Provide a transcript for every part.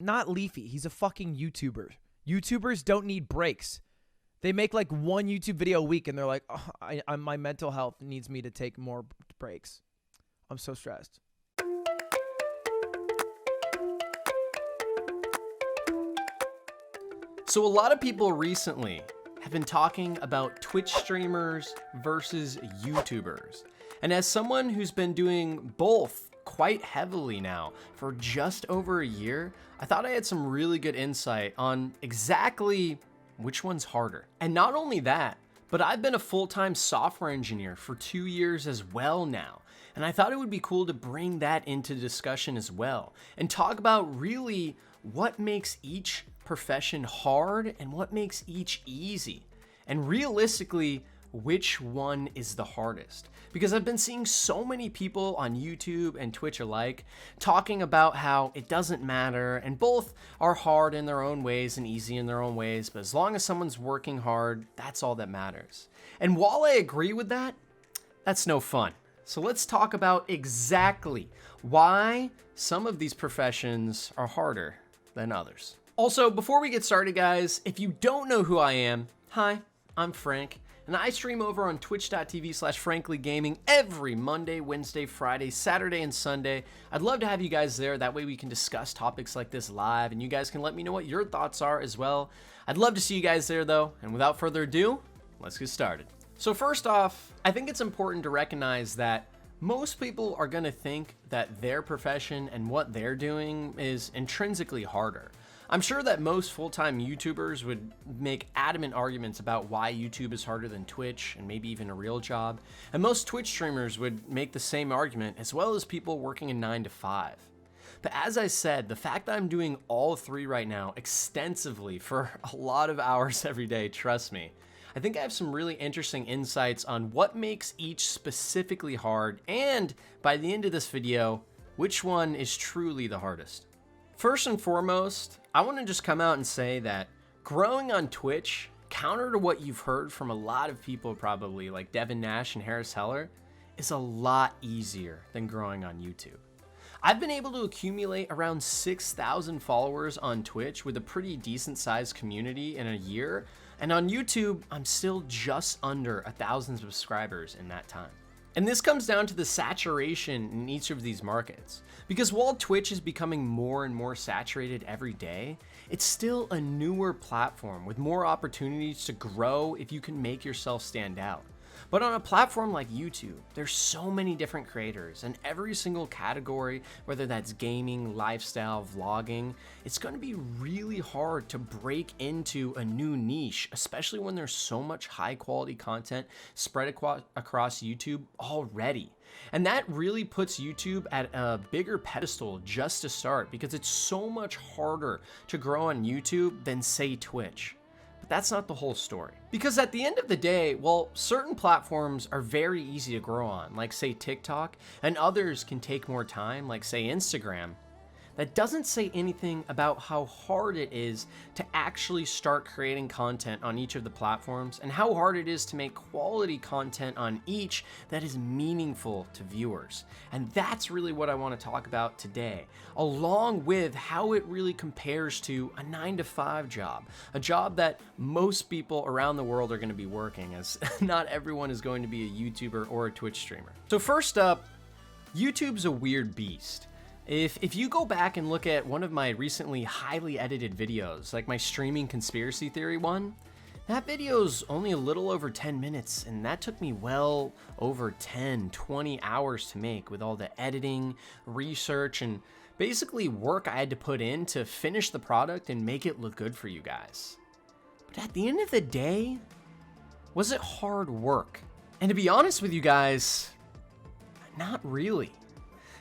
Not Leafy. He's a fucking YouTuber. YouTubers don't need breaks. They make like one YouTube video a week and they're like, oh, my mental health needs me to take more breaks. I'm so stressed. So a lot of people recently have been talking about Twitch streamers versus YouTubers. And as someone who's been doing both quite heavily now for just over a year, I thought I had some really good insight on exactly which one's harder. And not only that, but I've been a full-time software engineer for 2 years as well now. And I thought it would be cool to bring that into discussion as well and talk about really what makes each profession hard and what makes each easy. And realistically, which one is the hardest? Because I've been seeing so many people on YouTube and Twitch alike talking about how it doesn't matter and both are hard in their own ways and easy in their own ways, but as long as someone's working hard, that's all that matters. And while I agree with that, that's no fun. So let's talk about exactly why some of these professions are harder than others. Also, before we get started, guys, if you don't know who I am, hi, I'm Frank, and I stream over on twitch.tv/FranklyGaming every Monday, Wednesday, Friday, Saturday, and Sunday. I'd love to have you guys there. That way we can discuss topics like this live, and you guys can let me know what your thoughts are as well. I'd love to see you guys there, though, and without further ado, let's get started. So first off, I think it's important to recognize that most people are going to think that their profession and what they're doing is intrinsically harder. I'm sure that most full-time YouTubers would make adamant arguments about why YouTube is harder than Twitch and maybe even a real job. And most Twitch streamers would make the same argument, as well as people working a 9 to 5. But as I said, the fact that I'm doing all three right now extensively for a lot of hours every day, trust me, I think I have some really interesting insights on what makes each specifically hard, and by the end of this video, which one is truly the hardest. First and foremost, I want to just come out and say that growing on Twitch, counter to what you've heard from a lot of people probably, like Devin Nash and Harris Heller, is a lot easier than growing on YouTube. I've been able to accumulate around 6,000 followers on Twitch with a pretty decent sized community in a year, and on YouTube, I'm still just under 1,000 subscribers in that time. And this comes down to the saturation in each of these markets. Because while Twitch is becoming more and more saturated every day, it's still a newer platform with more opportunities to grow if you can make yourself stand out. But on a platform like YouTube, there's so many different creators, and every single category, whether that's gaming, lifestyle, vlogging, it's going to be really hard to break into a new niche, especially when there's so much high quality content spread across YouTube already. And that really puts YouTube at a bigger pedestal just to start, because it's so much harder to grow on YouTube than, say, Twitch. That's not the whole story. Because at the end of the day, well, certain platforms are very easy to grow on, like say TikTok, and others can take more time, like say Instagram. That doesn't say anything about how hard it is to actually start creating content on each of the platforms, and how hard it is to make quality content on each that is meaningful to viewers. And that's really what I want to talk about today, along with how it really compares to a 9 to 5 job, a job that most people around the world are going to be working, as not everyone is going to be a YouTuber or a Twitch streamer. So first up, YouTube's a weird beast. If you go back and look at one of my recently highly edited videos, like my streaming conspiracy theory one, that video's only a little over 10 minutes, and that took me well over 10, 20 hours to make, with all the editing, research, and basically work I had to put in to finish the product and make it look good for you guys. But at the end of the day, was it hard work? And to be honest with you guys, not really.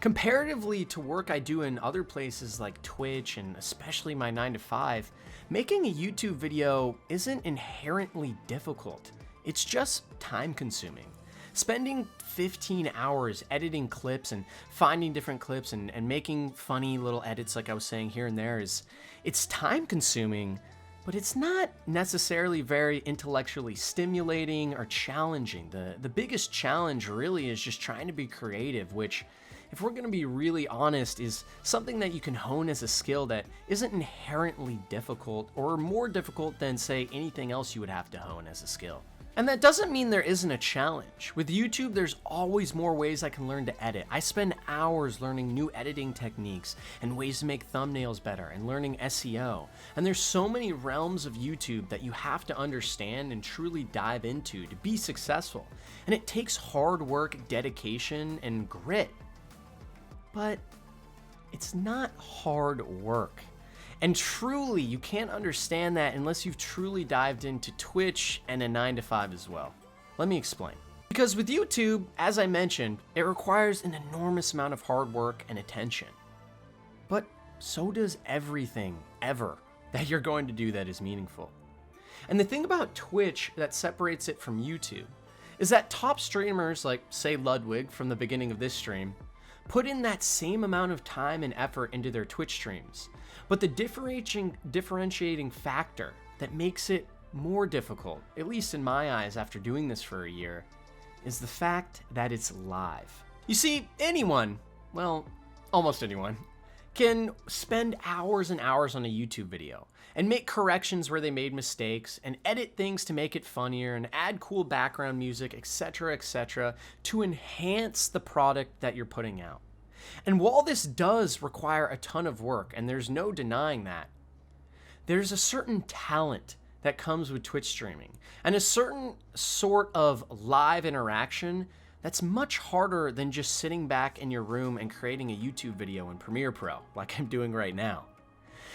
Comparatively to work I do in other places like Twitch and especially my 9 to 5, making a YouTube video isn't inherently difficult. It's just time consuming. Spending 15 hours editing clips and finding different clips and making funny little edits like I was saying here and there it's time consuming, but it's not necessarily very intellectually stimulating or challenging. The biggest challenge really is just trying to be creative, which if we're going to be really honest, is something that you can hone as a skill that isn't inherently difficult or more difficult than, say, anything else you would have to hone as a skill. And that doesn't mean there isn't a challenge. With YouTube, there's always more ways I can learn to edit. I spend hours learning new editing techniques and ways to make thumbnails better and learning SEO. And there's so many realms of YouTube that you have to understand and truly dive into to be successful. And it takes hard work, dedication, and grit. But it's not hard work. And truly, you can't understand that unless you've truly dived into Twitch and a 9-to-5 as well. Let me explain. Because with YouTube, as I mentioned, it requires an enormous amount of hard work and attention. But so does everything, ever, that you're going to do that is meaningful. And the thing about Twitch that separates it from YouTube is that top streamers like, say, Ludwig from the beginning of this stream, put in that same amount of time and effort into their Twitch streams. But the differentiating factor that makes it more difficult, at least in my eyes after doing this for a year, is the fact that it's live. You see, anyone, well, almost anyone, can spend hours and hours on a YouTube video and make corrections where they made mistakes and edit things to make it funnier and add cool background music, etc., to enhance the product that you're putting out. And while this does require a ton of work, and there's no denying that, there's a certain talent that comes with Twitch streaming and a certain sort of live interaction that's much harder than just sitting back in your room and creating a YouTube video in Premiere Pro, like I'm doing right now.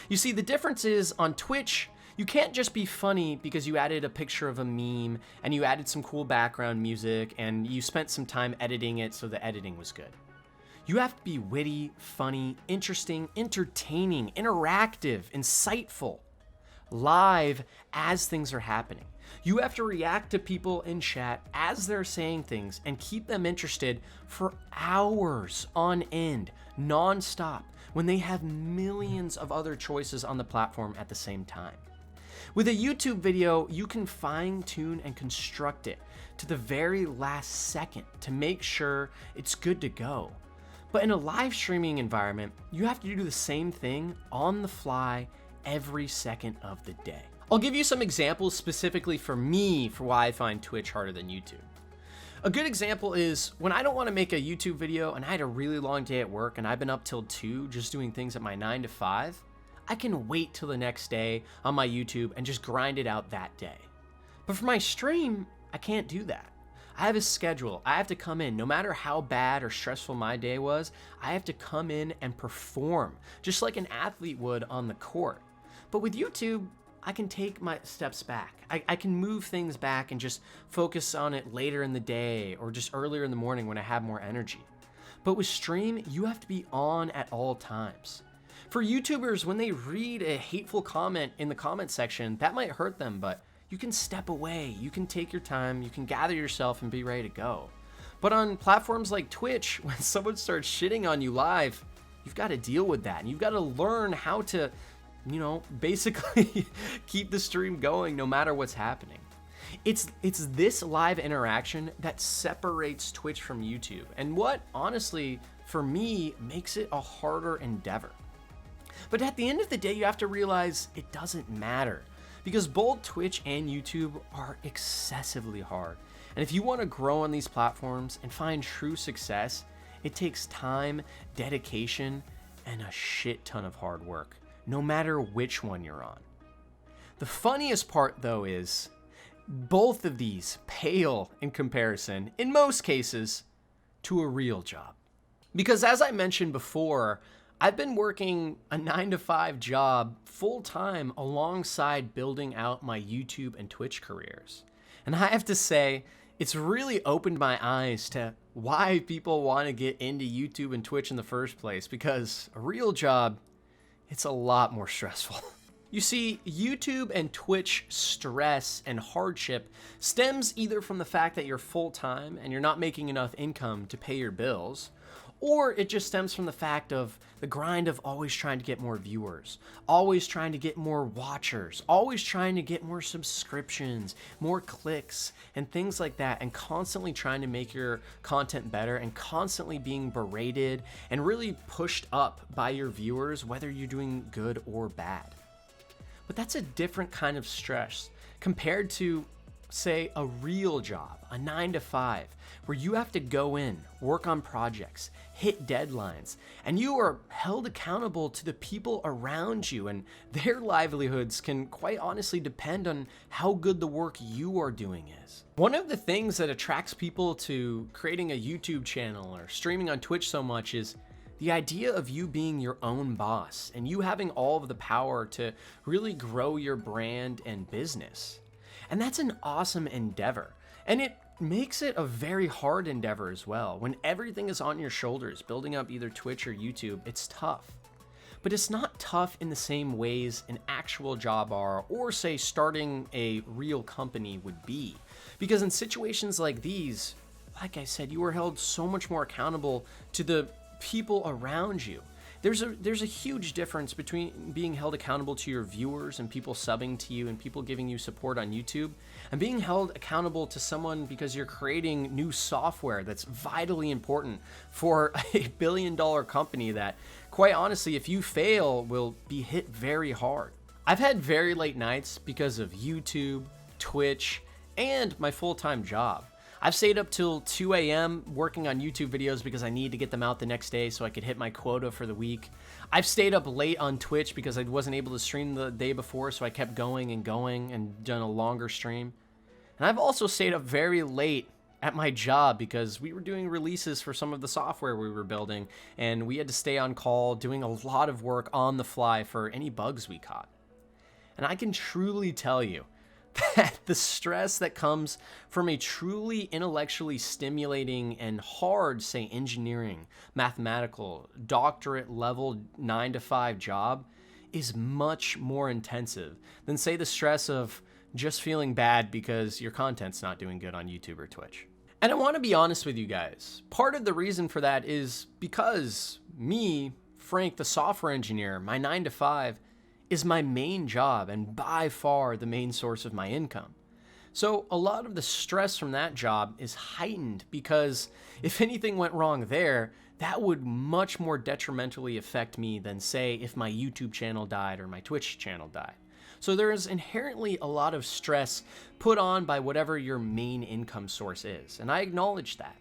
You see, the difference is on Twitch, you can't just be funny because you added a picture of a meme and you added some cool background music and you spent some time editing it so the editing was good. You have to be witty, funny, interesting, entertaining, interactive, insightful, live as things are happening. You have to react to people in chat as they're saying things and keep them interested for hours on end, non-stop, when they have millions of other choices on the platform at the same time. With a YouTube video, you can fine-tune and construct it to the very last second to make sure it's good to go. But in a live streaming environment, you have to do the same thing on the fly every second of the day. I'll give you some examples specifically for me for why I find Twitch harder than YouTube. A good example is when I don't want to make a YouTube video and I had a really long day at work and I've been up till 2 just doing things at my 9-to-5, I can wait till the next day on my YouTube and just grind it out that day. But for my stream, I can't do that. I have a schedule. I have to come in. No matter how bad or stressful my day was, I have to come in and perform, just like an athlete would on the court. But with YouTube, I can take my steps back. I can move things back and just focus on it later in the day or just earlier in the morning when I have more energy. But with stream, you have to be on at all times. For YouTubers, when they read a hateful comment in the comment section, that might hurt them, but you can step away, you can take your time, you can gather yourself and be ready to go. But on platforms like Twitch, when someone starts shitting on you live, you've got to deal with that. And you've got to learn how to, basically keep the stream going no matter what's happening. It's this live interaction that separates Twitch from YouTube, and what, honestly, for me, makes it a harder endeavor. But at the end of the day, you have to realize it doesn't matter, because both Twitch and YouTube are excessively hard. And if you want to grow on these platforms and find true success, it takes time, dedication, and a shit ton of hard work, no matter which one you're on. The funniest part, though, is both of these pale in comparison, in most cases, to a real job. Because as I mentioned before, I've been working a 9-to-5 job full-time alongside building out my YouTube and Twitch careers. And I have to say, it's really opened my eyes to why people want to get into YouTube and Twitch in the first place, because a real job, it's a lot more stressful. You see, YouTube and Twitch stress and hardship stems either from the fact that you're full-time and you're not making enough income to pay your bills, Or it just stems from the fact of the grind of always trying to get more viewers, always trying to get more watchers, always trying to get more subscriptions, more clicks, and things like that, and constantly trying to make your content better and constantly being berated and really pushed up by your viewers, whether you're doing good or bad. But that's a different kind of stress compared to, say, a real job, a 9-to-5, where you have to go in, work on projects, hit deadlines, and you are held accountable to the people around you, and their livelihoods can quite honestly depend on how good the work you are doing is. One of the things that attracts people to creating a YouTube channel or streaming on Twitch so much is the idea of you being your own boss and you having all of the power to really grow your brand and business. And that's an awesome endeavor. And it makes it a very hard endeavor as well. When everything is on your shoulders, building up either Twitch or YouTube, it's tough. But it's not tough in the same ways an actual job are, or say starting a real company would be. Because in situations like these, like I said, you are held so much more accountable to the people around you. There's a huge difference between being held accountable to your viewers and people subbing to you and people giving you support on YouTube, and being held accountable to someone because you're creating new software that's vitally important for a billion-dollar company that, quite honestly, if you fail, will be hit very hard. I've had very late nights because of YouTube, Twitch, and my full-time job. I've stayed up till 2 a.m. working on YouTube videos because I need to get them out the next day so I could hit my quota for the week. I've stayed up late on Twitch because I wasn't able to stream the day before, so I kept going and done a longer stream. And I've also stayed up very late at my job because we were doing releases for some of the software we were building, and we had to stay on call doing a lot of work on the fly for any bugs we caught. And I can truly tell you that the stress that comes from a truly intellectually stimulating and hard, say, engineering, mathematical, doctorate level 9-to-5 job is much more intensive than, say, the stress of just feeling bad because your content's not doing good on YouTube or Twitch. And I want to be honest with you guys. Part of the reason for that is because me, Frank, the software engineer, my 9-to-5, is my main job and by far the main source of my income. So a lot of the stress from that job is heightened because if anything went wrong there, that would much more detrimentally affect me than, say, if my YouTube channel died or my Twitch channel died. So there is inherently a lot of stress put on by whatever your main income source is, and I acknowledge that.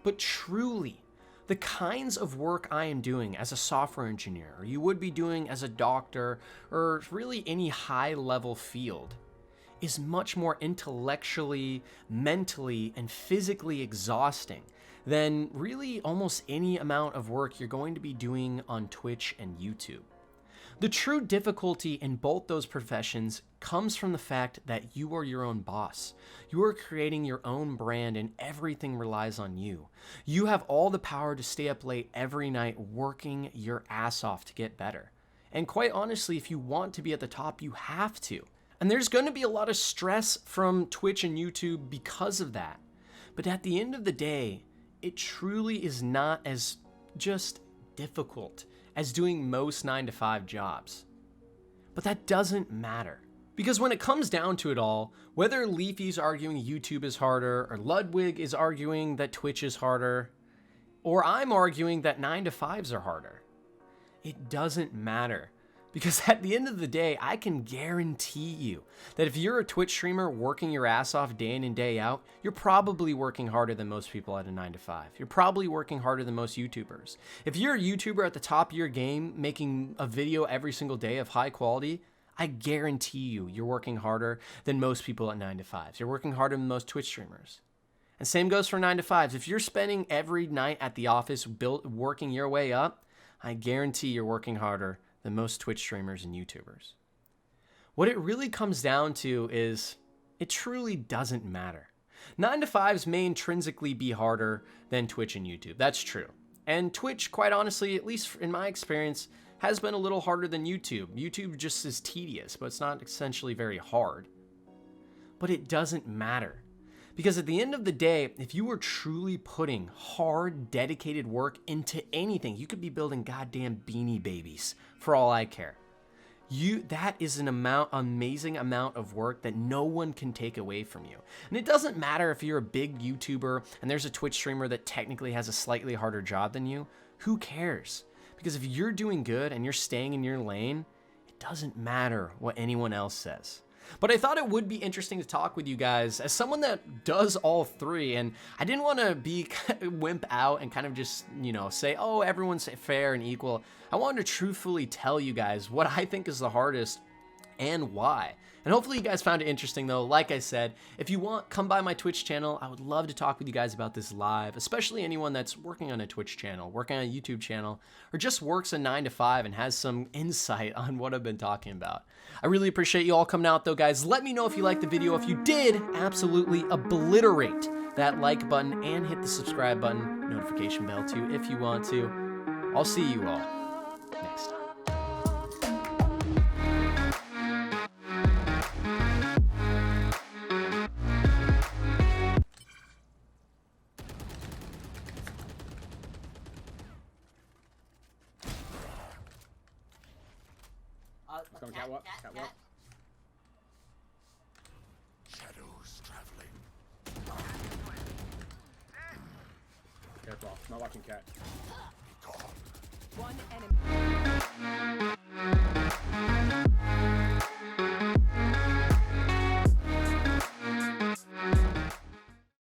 But truly, the kinds of work I am doing as a software engineer, or you would be doing as a doctor, or really any high-level field, is much more intellectually, mentally, and physically exhausting than really almost any amount of work you're going to be doing on Twitch and YouTube. The true difficulty in both those professions comes from the fact that you are your own boss. You are creating your own brand and everything relies on you. You have all the power to stay up late every night working your ass off to get better. And quite honestly, if you want to be at the top, you have to. And there's going to be a lot of stress from Twitch and YouTube because of that. But at the end of the day, it truly is not as just difficult as doing most 9-to-5 jobs. But that doesn't matter. Because when it comes down to it all, whether Leafy's arguing YouTube is harder, or Ludwig is arguing that Twitch is harder, or I'm arguing that 9-to-5s are harder, it doesn't matter. Because at the end of the day, I can guarantee you that if you're a Twitch streamer working your ass off day in and day out, you're probably working harder than most people at a 9-to-5. You're probably working harder than most YouTubers. If you're a YouTuber at the top of your game, making a video every single day of high quality, I guarantee you you're working harder than most people at 9-to-5s. You're working harder than most Twitch streamers. And same goes for 9-to-5s. If you're spending every night at the office working your way up, I guarantee you're working harder than most Twitch streamers and YouTubers. What it really comes down to is it truly doesn't matter. 9-to-5s may intrinsically be harder than Twitch and YouTube. That's true. And Twitch, quite honestly, at least in my experience, has been a little harder than YouTube. YouTube just is tedious, but it's not essentially very hard. But it doesn't matter. Because at the end of the day, if you were truly putting hard, dedicated work into anything, you could be building goddamn Beanie Babies for all I care. That is an amazing amount of work that no one can take away from you. And it doesn't matter if you're a big YouTuber and there's a Twitch streamer that technically has a slightly harder job than you. Who cares? Because if you're doing good and you're staying in your lane, it doesn't matter what anyone else says. But I thought it would be interesting to talk with you guys as someone that does all three, and I didn't want to be wimp out and kind of just, you know, say, oh, everyone's fair and equal. I wanted to truthfully tell you guys what I think is the hardest and why. And hopefully you guys found it interesting though. Like I said, if you want, come by my Twitch channel. I would love to talk with you guys about this live, especially anyone that's working on a Twitch channel, working on a YouTube channel, or just works a 9 to 5 and has some insight on what I've been talking about. I really appreciate you all coming out though, guys. Let me know if you liked the video. If you did, absolutely obliterate that like button and hit the subscribe button, notification bell too if you want to. I'll see you all next time. Come catwalk, catwalk. Shadows traveling. Careful, I'm not watching cat. Gone. One enemy.